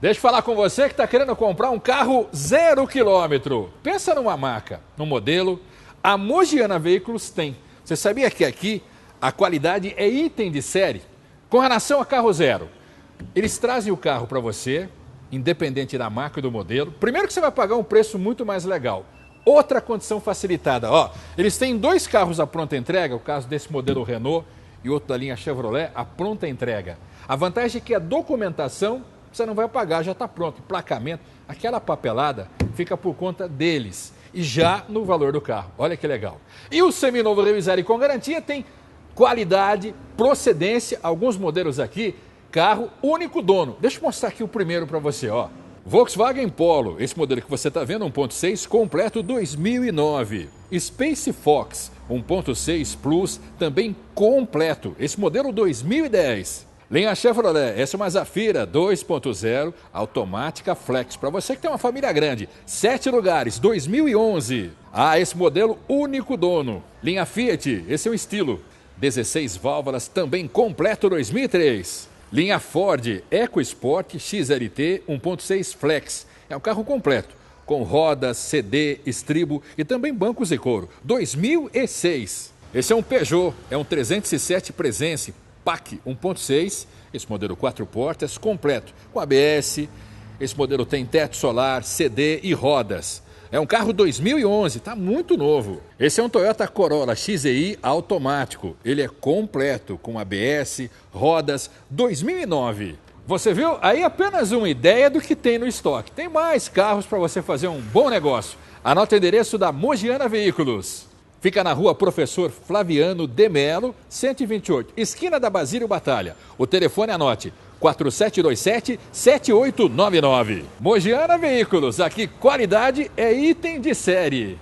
Deixa eu falar com você que está querendo comprar um carro 0 km. Pensa numa marca, num modelo. A Mogiana Veículos tem. Você sabia que aqui a qualidade é item de série? Com relação a carro zero, eles trazem o carro para você, independente da marca e do modelo. Primeiro que você vai pagar um preço muito mais legal. Outra condição facilitada, ó, eles têm 2 carros à pronta entrega, o caso desse modelo Renault e outro da linha Chevrolet, a pronta entrega. A vantagem é que a documentação você não vai pagar, já está pronto. Emplacamento, aquela papelada fica por conta deles e já no valor do carro. Olha que legal. E o seminovo revisado e com garantia tem qualidade, procedência, alguns modelos aqui, carro único dono. Deixa eu mostrar aqui o primeiro para você, ó. Volkswagen Polo, esse modelo que você está vendo, 1.6 completo 2009. Space Fox 1.6 Plus, também completo, esse modelo 2010. Linha Chevrolet, essa é uma Zafira 2.0, automática flex, para você que tem uma família grande, 7 lugares, 2011. Ah, esse modelo único dono. Linha Fiat, esse é um estilo, 16 válvulas, também completo 2003. Linha Ford EcoSport XLT 1.6 Flex. É um carro completo, com rodas, CD, estribo e também bancos e couro. 2006. Esse é um Peugeot, é um 307 Presence PAC 1.6. Esse modelo 4 portas, completo, com ABS. Esse modelo tem teto solar, CD e rodas. É um carro 2011, está muito novo. Esse é um Toyota Corolla XEI automático. Ele é completo, com ABS, rodas, 2009. Você viu? Aí apenas uma ideia do que tem no estoque. Tem mais carros para você fazer um bom negócio. Anota o endereço da Mogiana Veículos. Fica na rua Professor Flaviano de Melo, 128, esquina da Basílio Batalha. O telefone anote, 4727-7899. Mogiana Veículos, aqui qualidade é item de série.